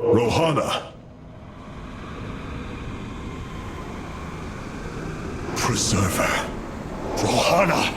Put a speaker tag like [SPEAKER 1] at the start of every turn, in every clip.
[SPEAKER 1] Rohana! Preserver. Rohana!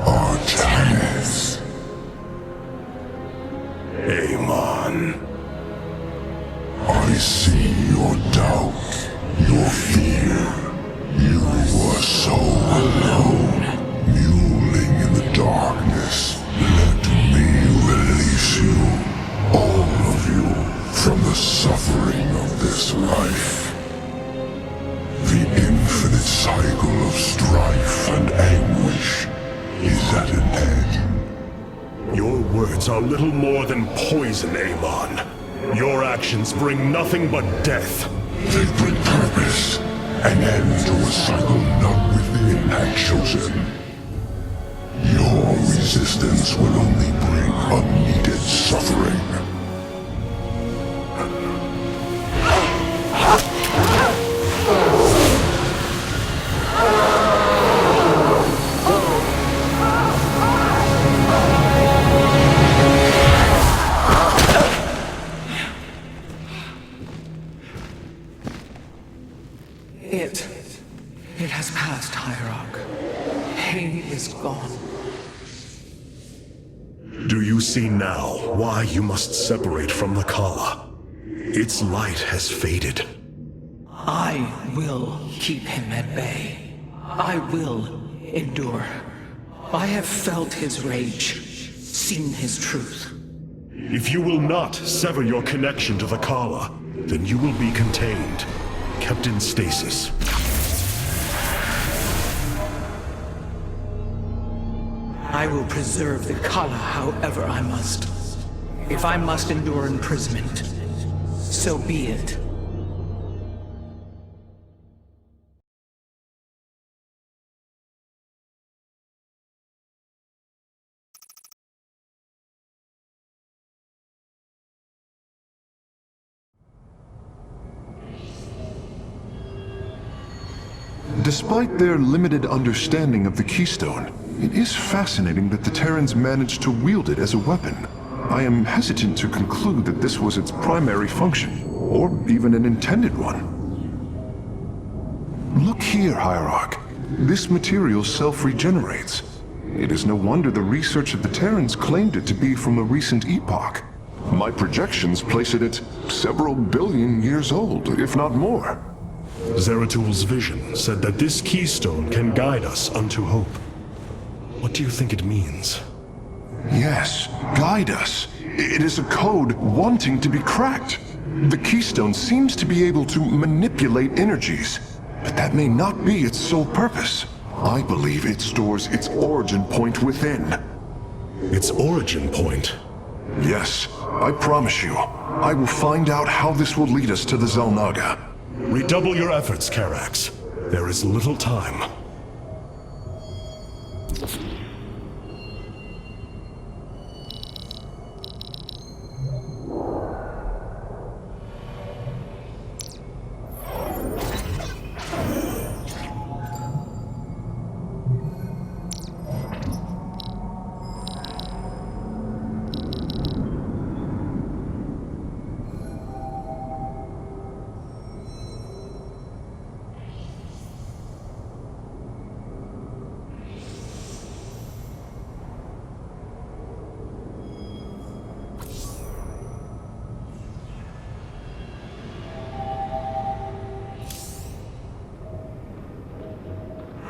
[SPEAKER 2] Artanis.
[SPEAKER 1] Amon.
[SPEAKER 2] I see your doubt, your fear. You were so alone, mewling in the darkness. Let me release you, all of you, from the suffering of this life. The infinite cycle of strife and anguish is at an end.
[SPEAKER 1] Your words are little more than poison, Amon. Your actions bring nothing but death.
[SPEAKER 2] They bring purpose, an end to a cycle not within had chosen. Your resistance will only bring unneeded suffering.
[SPEAKER 3] It has passed, Hierarch. Pain is gone.
[SPEAKER 1] Do you see now why you must separate from the Kala? Its light has faded.
[SPEAKER 3] I will keep him at bay. I will endure. I have felt his rage, seen his truth.
[SPEAKER 1] If you will not sever your connection to the Kala, then you will be contained, kept in stasis.
[SPEAKER 3] I will preserve the Kala however I must. If I must endure imprisonment, so be it.
[SPEAKER 4] Despite their limited understanding of the Keystone, it is fascinating that the Terrans managed to wield it as a weapon. I am hesitant to conclude that this was its primary function, or even an intended one. Look here, Hierarch. This material self-regenerates. It is no wonder the research of the Terrans claimed it to be from a recent epoch. My projections place it at several billion years old, if not more.
[SPEAKER 1] Zeratul's vision said that this keystone can guide us unto hope. What do you think it means?
[SPEAKER 4] Yes, guide us. It is a code wanting to be cracked. The keystone seems to be able to manipulate energies, but that may not be its sole purpose. I believe it stores its origin point within.
[SPEAKER 1] Its origin point?
[SPEAKER 4] Yes, I promise you. I will find out how this will lead us to the Xel'Naga.
[SPEAKER 1] Redouble your efforts, Karax. There is little time.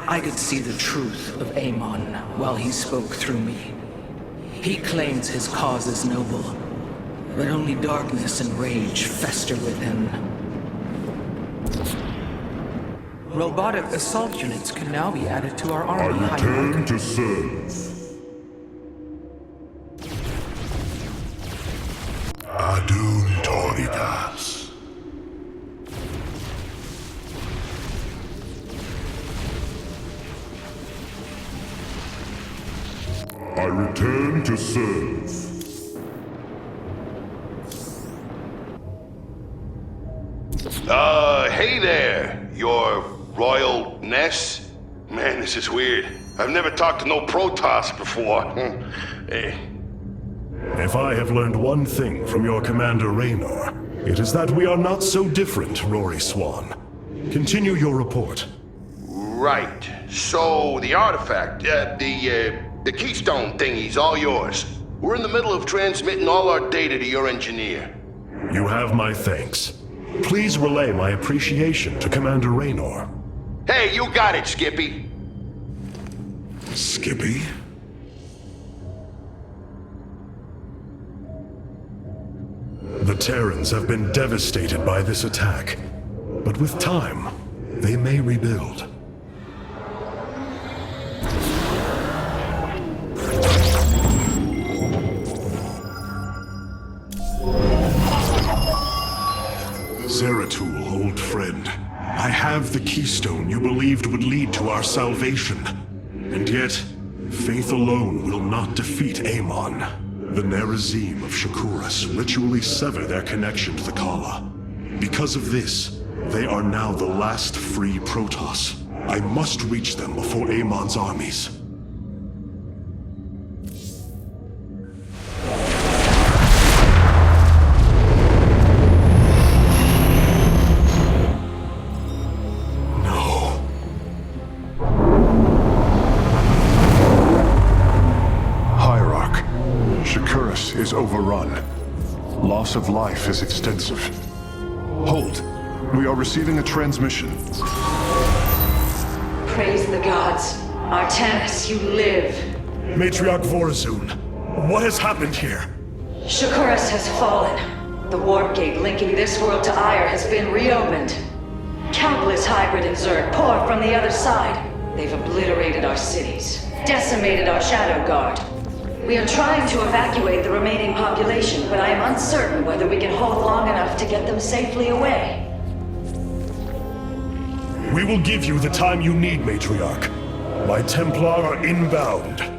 [SPEAKER 3] I could see the truth of Amon while he spoke through me. He claims his cause is noble, but only darkness and rage fester within. Robotic assault units can now be added to our army.
[SPEAKER 2] I return to serve. Adun Toridas. I return to serve.
[SPEAKER 5] Hey there, your royalness. Man, this is weird. I've never talked to no Protoss before. Hey.
[SPEAKER 1] If I have learned one thing from your commander Raynor, it is that we are not so different, Rory Swan. Continue your report.
[SPEAKER 5] Right. So, the artifact, the keystone thingy's all yours. We're in the middle of transmitting all our data to your engineer.
[SPEAKER 1] You have my thanks. Please relay my appreciation to Commander Raynor.
[SPEAKER 5] Hey, you got it, Skippy.
[SPEAKER 1] Skippy? The Terrans have been devastated by this attack, but with time, they may rebuild. Zeratul, old friend. I have the keystone you believed would lead to our salvation. And yet, faith alone will not defeat Amon. The Nerazim of Shakuras ritually sever their connection to the Kala. Because of this, they are now the last free Protoss. I must reach them before Amon's armies.
[SPEAKER 4] Is overrun. Loss of life is extensive. Hold. We are receiving a transmission.
[SPEAKER 6] Praise the gods. Artanis, you live.
[SPEAKER 1] Matriarch Vorazun, what has happened here?
[SPEAKER 6] Shakuras has fallen. The warp gate linking this world to Ire has been reopened. Countless hybrid and Zerg pour from the other side. They've obliterated our cities, decimated our Shadow Guard. We are trying to evacuate the remaining population, but I am uncertain whether we can hold long enough to get them safely away.
[SPEAKER 1] We will give you the time you need, Matriarch. My Templar are inbound.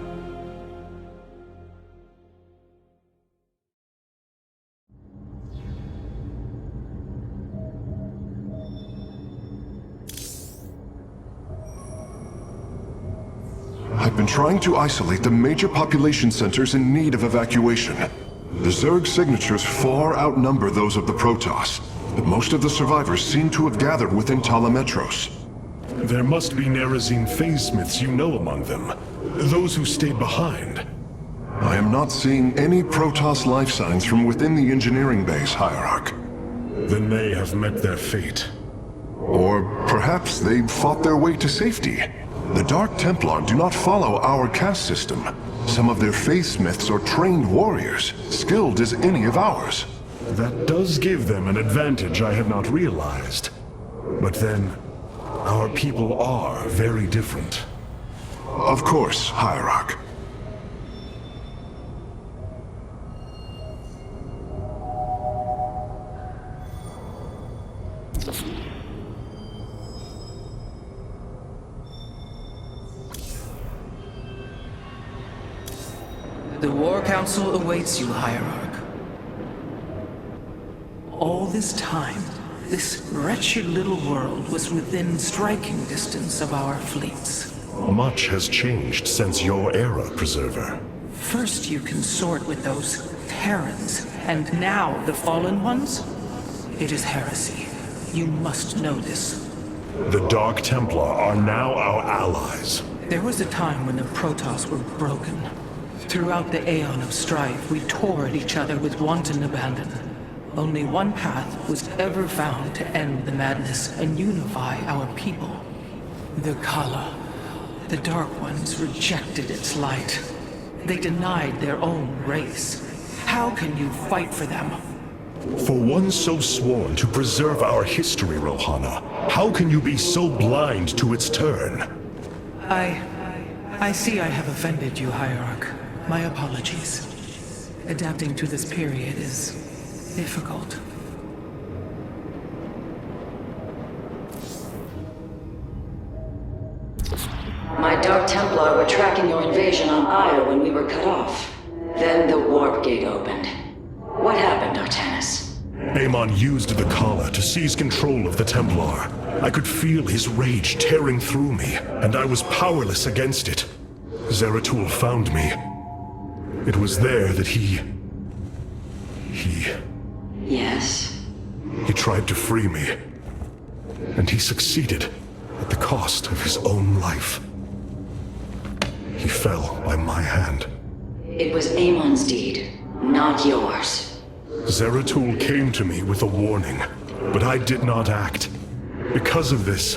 [SPEAKER 4] I've been trying to isolate the major population centers in need of evacuation. The Zerg signatures far outnumber those of the Protoss, but most of the survivors seem to have gathered within Talametros.
[SPEAKER 1] There must be Nerazim phase-smiths you know among them. Those who stayed behind.
[SPEAKER 4] I am not seeing any Protoss life signs from within the engineering base, Hierarch.
[SPEAKER 1] Then they have met their fate.
[SPEAKER 4] Or perhaps they fought their way to safety. The Dark Templar do not follow our caste system. Some of their faithsmiths are trained warriors, skilled as any of ours.
[SPEAKER 1] That does give them an advantage I had not realized. But then, our people are very different.
[SPEAKER 4] Of course, Hierarch.
[SPEAKER 3] The War Council awaits you, Hierarch. All this time, this wretched little world was within striking distance of our fleets.
[SPEAKER 1] Much has changed since your era, Preserver.
[SPEAKER 3] First you consort with those Terrans, and now the Fallen Ones? It is heresy. You must know this.
[SPEAKER 1] The Dark Templar are now our allies.
[SPEAKER 3] There was a time when the Protoss were broken. Throughout the Aeon of Strife, we tore at each other with wanton abandon. Only one path was ever found to end the madness and unify our people. The Kala. The Dark Ones rejected its light. They denied their own race. How can you fight for them?
[SPEAKER 1] For one so sworn to preserve our history, Rohana, how can you be so blind to its turn?
[SPEAKER 3] I see I have offended you, Hierarch. My apologies. Adapting to this period is difficult.
[SPEAKER 6] My Dark Templar were tracking your invasion on Ire when we were cut off. Then the warp gate opened. What happened, Artanis?
[SPEAKER 1] Amon used the Kala to seize control of the Templar. I could feel his rage tearing through me, and I was powerless against it. Zeratul found me. It was there that he
[SPEAKER 6] Yes?
[SPEAKER 1] He tried to free me. And he succeeded at the cost of his own life. He fell by my hand.
[SPEAKER 6] It was Amon's deed, not yours.
[SPEAKER 1] Zeratul came to me with a warning, but I did not act. Because of this,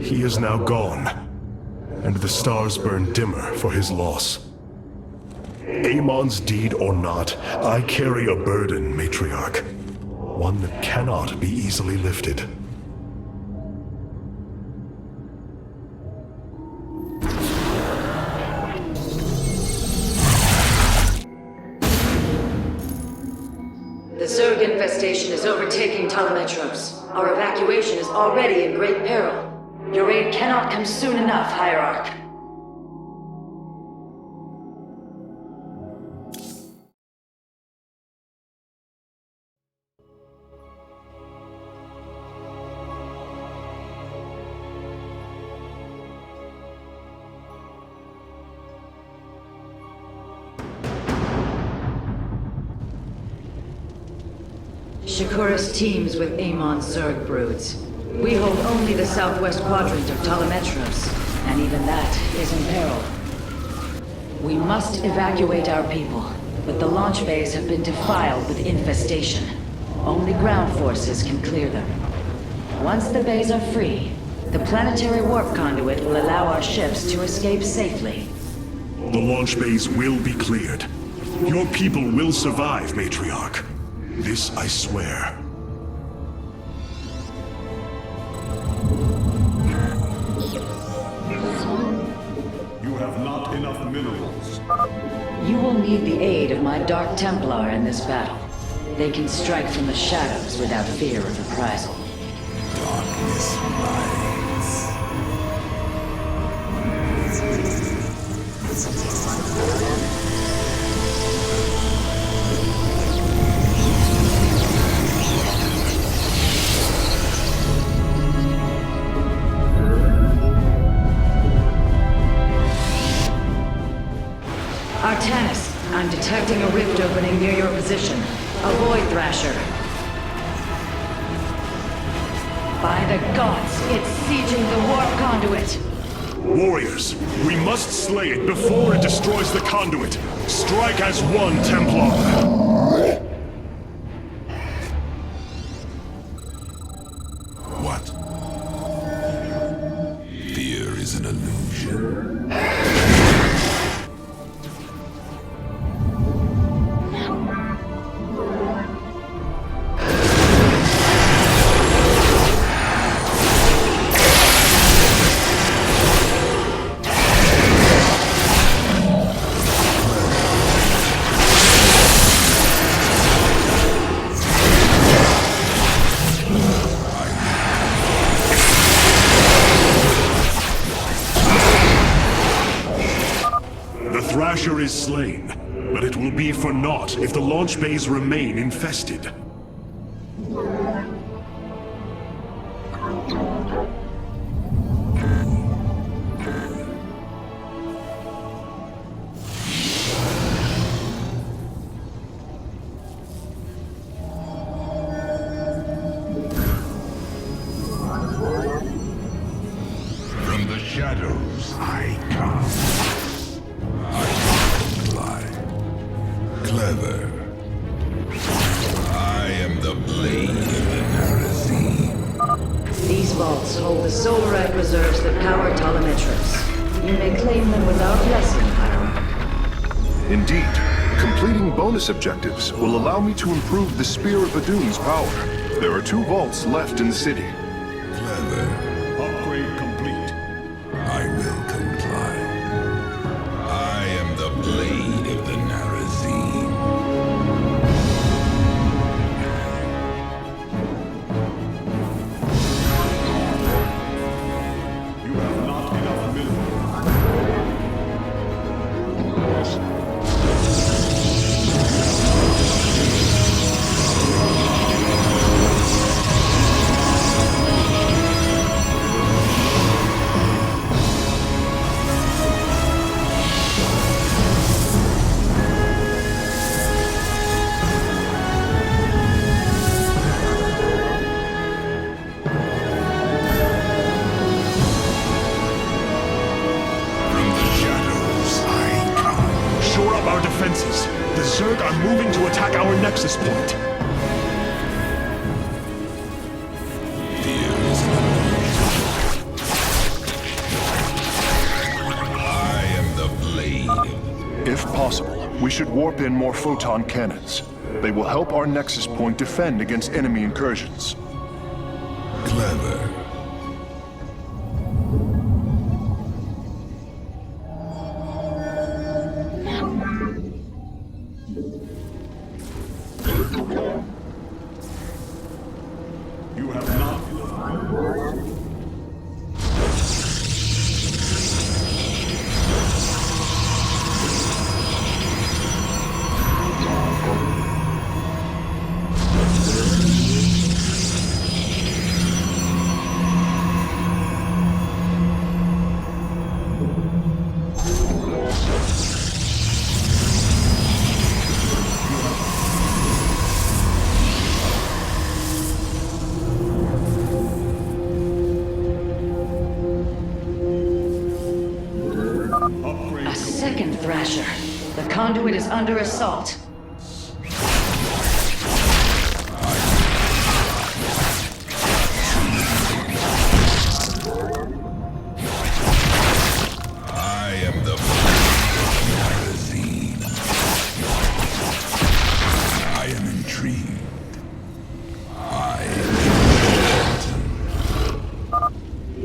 [SPEAKER 1] he is now gone, and the stars burn dimmer for his loss. Amon's deed or not, I carry a burden, Matriarch. One that cannot be easily lifted.
[SPEAKER 6] The Zerg infestation is overtaking Telemetros. Our evacuation is already in great peril. Your aid cannot come soon enough, Hierarch. Shakuras teams with Amon's Zerg broods. We hold only the southwest quadrant of Telemetros, and even that is in peril. We must evacuate our people, but the launch bays have been defiled with infestation. Only ground forces can clear them. Once the bays are free, the planetary warp conduit will allow our ships to escape safely.
[SPEAKER 1] The launch bays will be cleared. Your people will survive, Matriarch. This I swear.
[SPEAKER 2] You have not enough minerals.
[SPEAKER 6] You will need the aid of my Dark Templar in this battle. They can strike from the shadows without fear of reprisal.
[SPEAKER 2] Darkness rides.
[SPEAKER 6] Artanis, I'm detecting a rift opening near your position. Avoid Thrasher. By the gods, it's sieging the warp conduit.
[SPEAKER 1] Warriors, we must slay it before it destroys the conduit. Strike as one, Templar.
[SPEAKER 2] What? Fear is an illusion.
[SPEAKER 1] Thrasher is slain, but it will be for naught if the launch bays remain infested.
[SPEAKER 2] From the shadows I come. Clever. I am the blade of the Narazim.
[SPEAKER 6] These vaults hold the solarite reserves that power Telemetros. You may claim them without lesson, Hierarch.
[SPEAKER 4] Indeed. Completing bonus objectives will allow me to improve the Spear of Adun's power. There are 2 vaults left in the city.
[SPEAKER 2] Clever.
[SPEAKER 1] Upgrade complete.
[SPEAKER 2] I will comply. I am the blade of the Narazim.
[SPEAKER 1] You have not enough minerals. moving to attack our nexus point.
[SPEAKER 2] I am the blade.
[SPEAKER 4] If possible, we should warp in more photon cannons. They will help our nexus point defend against enemy incursions.
[SPEAKER 2] Clever.
[SPEAKER 1] You have not.
[SPEAKER 6] A second Thrasher. The conduit is under assault.
[SPEAKER 2] I am the magazine. I am intrigued.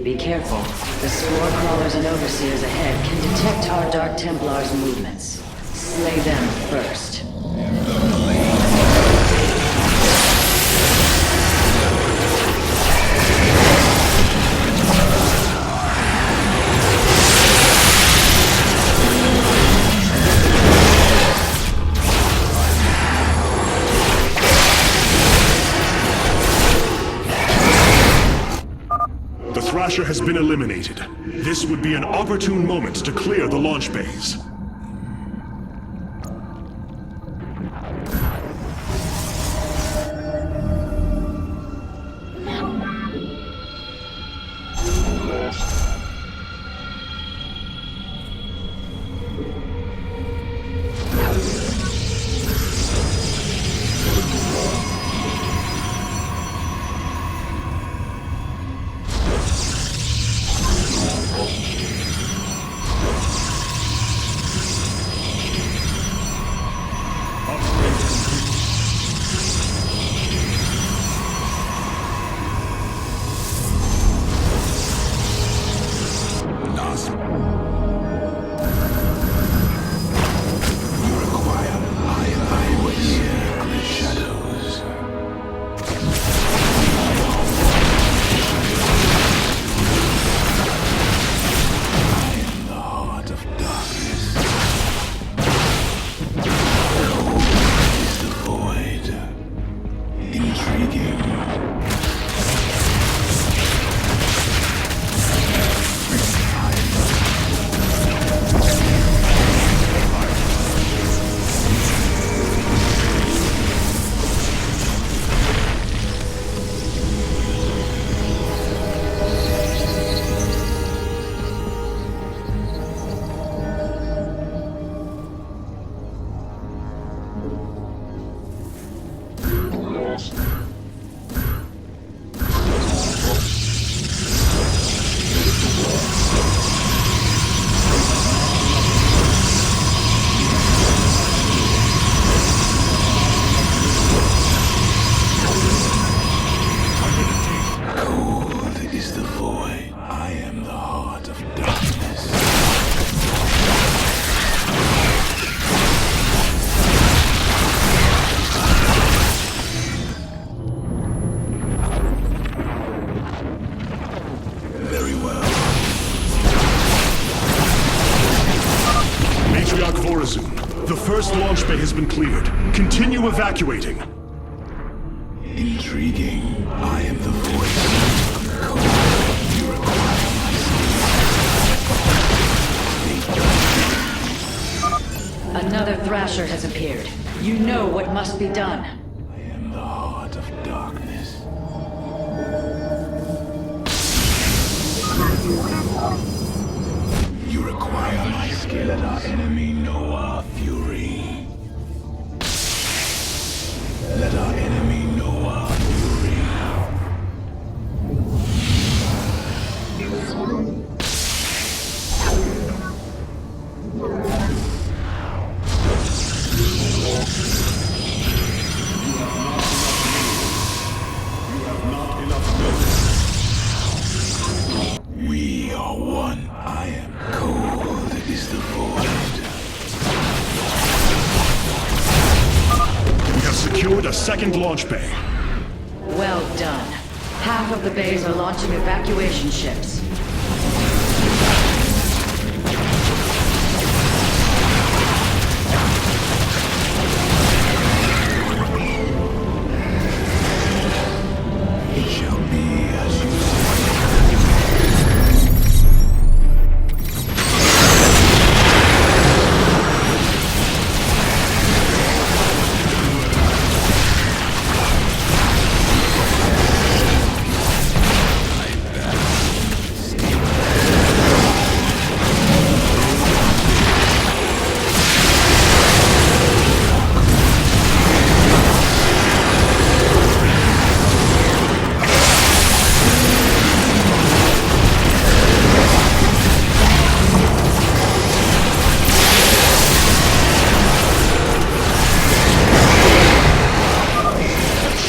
[SPEAKER 6] Be careful. The Spore Crawlers and Overseers ahead can detect our Dark Templars' movements. Slay them first.
[SPEAKER 1] The Thrasher has been eliminated. This would be an opportune moment to clear the launch bays. The first launch bay has been cleared. Continue evacuating.
[SPEAKER 2] Intriguing. I am the voice. You require my
[SPEAKER 6] Another Thrasher has appeared. You know what must be done.
[SPEAKER 2] I am the heart of darkness. You require my skill. Let our enemy know our fury.
[SPEAKER 1] secured a second launch bay.
[SPEAKER 6] Well done. Half of the bays are launching evacuation ships.
[SPEAKER 2] It shall be as you say.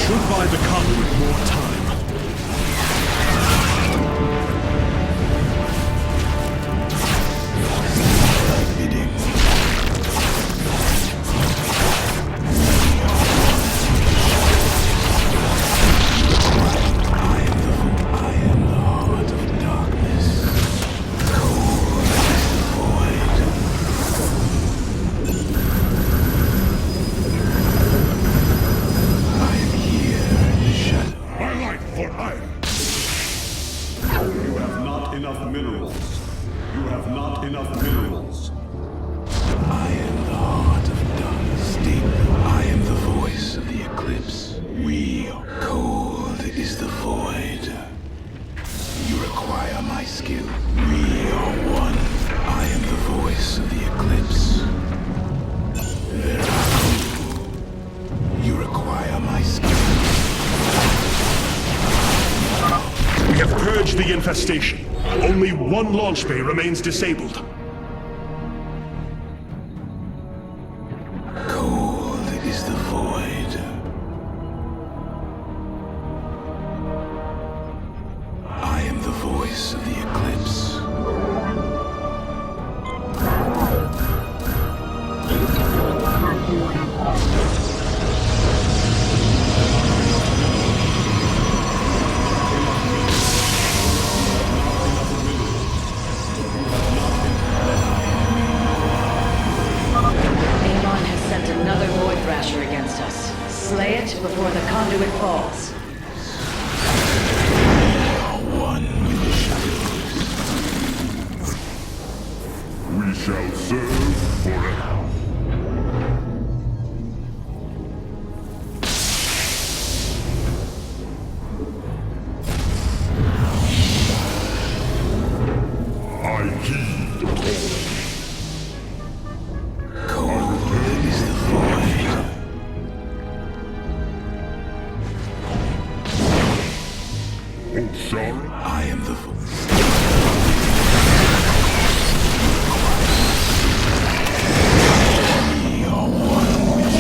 [SPEAKER 1] Should buy the conduit more time.
[SPEAKER 7] You have not enough minerals. You have not enough minerals.
[SPEAKER 2] I am the heart of darkness. Deep, I am the voice of the eclipse. We are cold is the void. You require my skill. We are one. I am the voice of the eclipse. There are two. You require my skill.
[SPEAKER 1] We have purged the infestation. Only one launch bay remains disabled.
[SPEAKER 2] Cold is the void. I am the voice of the eclipse.
[SPEAKER 6] Amon has sent another Void Thrasher against us. Slay it before the conduit falls.
[SPEAKER 2] One with the shadows.
[SPEAKER 4] We shall serve forever. I heed the call.
[SPEAKER 2] Cold is the void.
[SPEAKER 4] Oh, sorry.
[SPEAKER 2] I am the voice. We are one with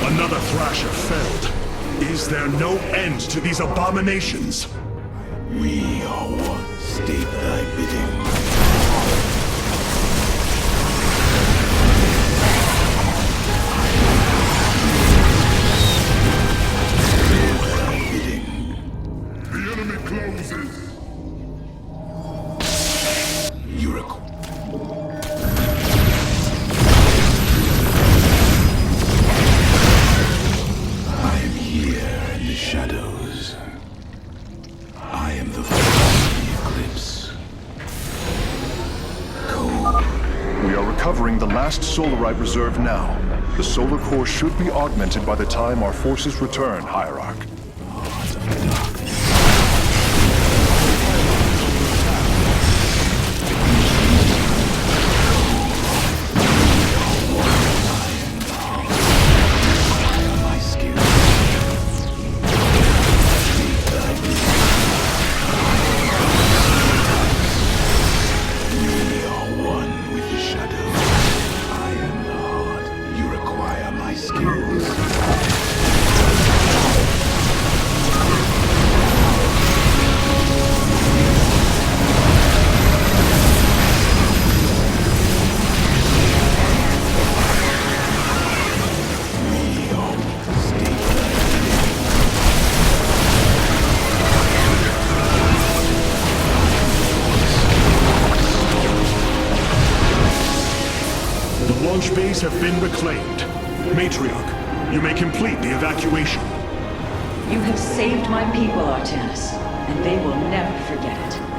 [SPEAKER 1] Another Thrasher felled. Is there no end to these abominations?
[SPEAKER 2] We are one. State thy bidding. State thy bidding.
[SPEAKER 4] The enemy closes.
[SPEAKER 2] You require. I am here in the shadows. I am the voice of the eclipse. Cold.
[SPEAKER 4] We are recovering the last solarite reserve now. The solar core should be augmented by the time our forces return, Hierarch.
[SPEAKER 2] Heart of darkness. My skill. We are one with the shadow. I am the heart. You require my skills.
[SPEAKER 1] cities have been reclaimed. Matriarch, you may complete the evacuation.
[SPEAKER 6] You have saved my people, Artanis, and they will never forget it.